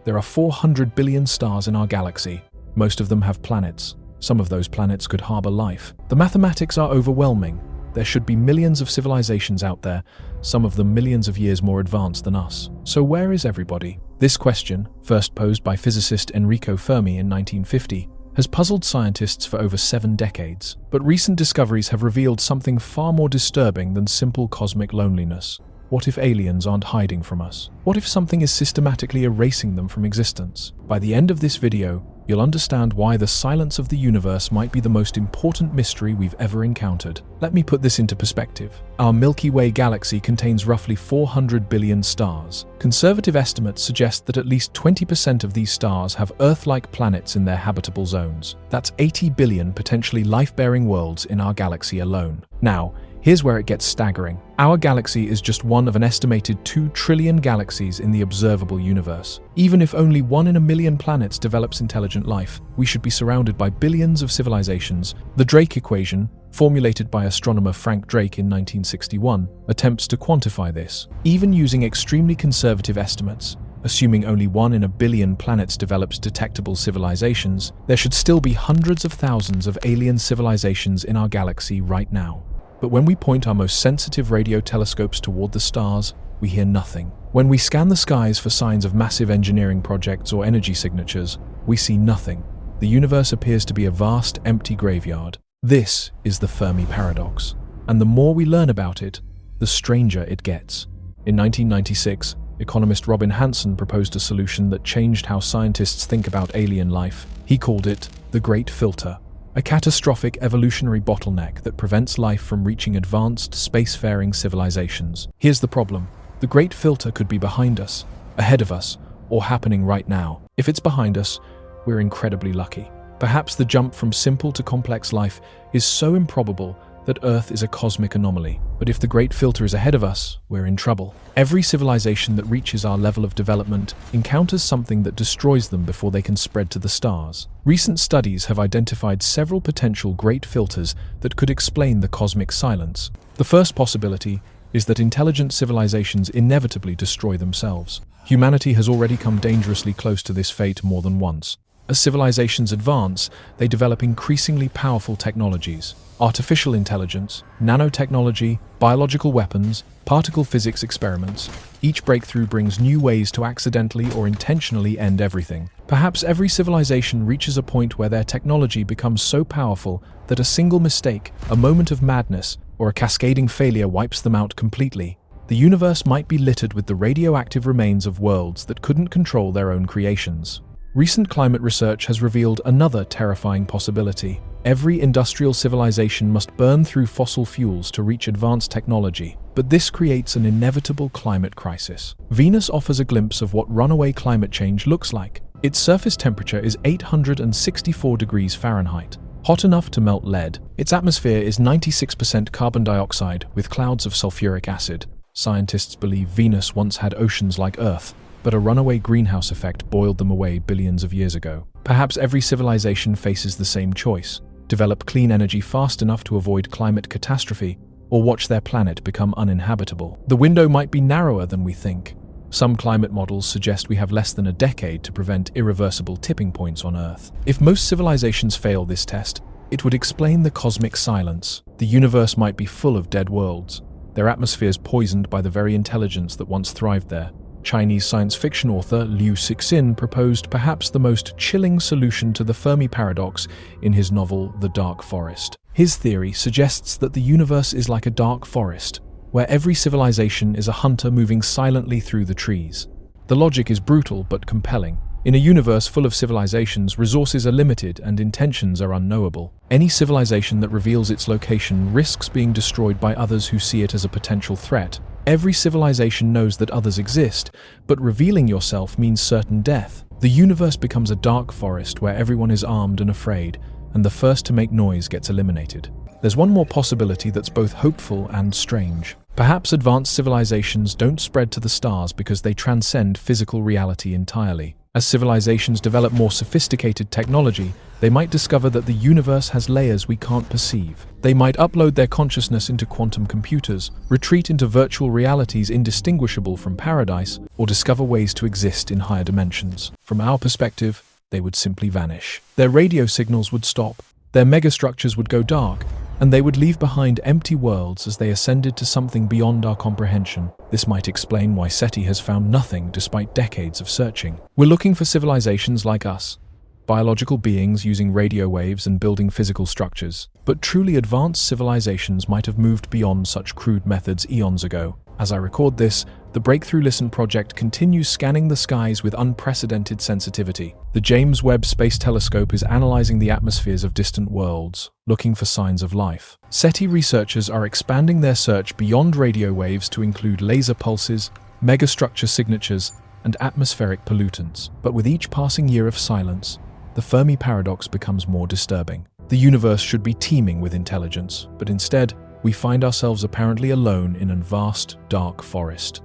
There are 400 billion stars in our galaxy. Most of them have planets. Some of those planets could harbor life. The mathematics are overwhelming. There should be millions of civilizations out there, some of them millions of years more advanced than us. So where is everybody? This question, first posed by physicist Enrico Fermi in 1950, has puzzled scientists for over 7 decades. But recent discoveries have revealed something far more disturbing than simple cosmic loneliness. What if aliens aren't hiding from us? What if something is systematically erasing them from existence? By the end of this video, you'll understand why the silence of the universe might be the most important mystery we've ever encountered. Let me put this into perspective. Our Milky Way galaxy contains roughly 400 billion stars. Conservative estimates suggest that at least 20% of these stars have Earth-like planets in their habitable zones. That's 80 billion potentially life-bearing worlds in our galaxy alone. Now, here's where it gets staggering. Our galaxy is just one of an estimated 2 trillion galaxies in the observable universe. Even if only 1 in a million planets develops intelligent life, we should be surrounded by billions of civilizations. The Drake equation, formulated by astronomer Frank Drake in 1961, attempts to quantify this. Even using extremely conservative estimates, assuming only 1 in a billion planets develops detectable civilizations, there should still be hundreds of thousands of alien civilizations in our galaxy right now. But when we point our most sensitive radio telescopes toward the stars, we hear nothing. When we scan the skies for signs of massive engineering projects or energy signatures, we see nothing. The universe appears to be a vast, empty graveyard. This is the Fermi Paradox. And the more we learn about it, the stranger it gets. In 1996, economist Robin Hanson proposed a solution that changed how scientists think about alien life. He called it the Great Filter. A catastrophic evolutionary bottleneck that prevents life from reaching advanced, spacefaring civilizations. Here's the problem. The Great Filter could be behind us, ahead of us, or happening right now. If it's behind us, we're incredibly lucky. Perhaps the jump from simple to complex life is so improbable that Earth is a cosmic anomaly. But if the Great Filter is ahead of us, we're in trouble. Every civilization that reaches our level of development encounters something that destroys them before they can spread to the stars. Recent studies have identified several potential Great Filters that could explain the cosmic silence. The first possibility is that intelligent civilizations inevitably destroy themselves. Humanity has already come dangerously close to this fate more than once. As civilizations advance, they develop increasingly powerful technologies. Artificial intelligence, nanotechnology, biological weapons, particle physics experiments. Each breakthrough brings new ways to accidentally or intentionally end everything. Perhaps every civilization reaches a point where their technology becomes so powerful that a single mistake, a moment of madness, or a cascading failure wipes them out completely. The universe might be littered with the radioactive remains of worlds that couldn't control their own creations. Recent climate research has revealed another terrifying possibility. Every industrial civilization must burn through fossil fuels to reach advanced technology, but this creates an inevitable climate crisis. Venus offers a glimpse of what runaway climate change looks like. Its surface temperature is 864 degrees Fahrenheit, hot enough to melt lead. Its atmosphere is 96% carbon dioxide with clouds of sulfuric acid. Scientists believe Venus once had oceans like Earth, but a runaway greenhouse effect boiled them away billions of years ago. Perhaps every civilization faces the same choice: develop clean energy fast enough to avoid climate catastrophe, or watch their planet become uninhabitable. The window might be narrower than we think. Some climate models suggest we have less than a decade to prevent irreversible tipping points on Earth. If most civilizations fail this test, it would explain the cosmic silence. The universe might be full of dead worlds, their atmospheres poisoned by the very intelligence that once thrived there. Chinese science fiction author Liu Cixin proposed perhaps the most chilling solution to the Fermi Paradox in his novel The Dark Forest. His theory suggests that the universe is like a dark forest, where every civilization is a hunter moving silently through the trees. The logic is brutal but compelling. In a universe full of civilizations, resources are limited and intentions are unknowable. Any civilization that reveals its location risks being destroyed by others who see it as a potential threat. Every civilization knows that others exist, but revealing yourself means certain death. The universe becomes a dark forest where everyone is armed and afraid, and the first to make noise gets eliminated. There's one more possibility that's both hopeful and strange. Perhaps advanced civilizations don't spread to the stars because they transcend physical reality entirely. As civilizations develop more sophisticated technology, They might discover that the universe has layers we can't perceive. They might upload their consciousness into quantum computers, retreat into virtual realities indistinguishable from paradise, or discover ways to exist in higher dimensions. From our perspective, they would simply vanish. Their radio signals would stop, their megastructures would go dark, and they would leave behind empty worlds as they ascended to something beyond our comprehension. This might explain why SETI has found nothing despite decades of searching. We're looking for civilizations like us, biological beings using radio waves and building physical structures. But truly advanced civilizations might have moved beyond such crude methods eons ago. As I record this, the Breakthrough Listen project continues scanning the skies with unprecedented sensitivity. The James Webb Space Telescope is analyzing the atmospheres of distant worlds, looking for signs of life. SETI researchers are expanding their search beyond radio waves to include laser pulses, megastructure signatures, and atmospheric pollutants. But with each passing year of silence, the Fermi Paradox becomes more disturbing. The universe should be teeming with intelligence, but instead, we find ourselves apparently alone in a vast, dark forest.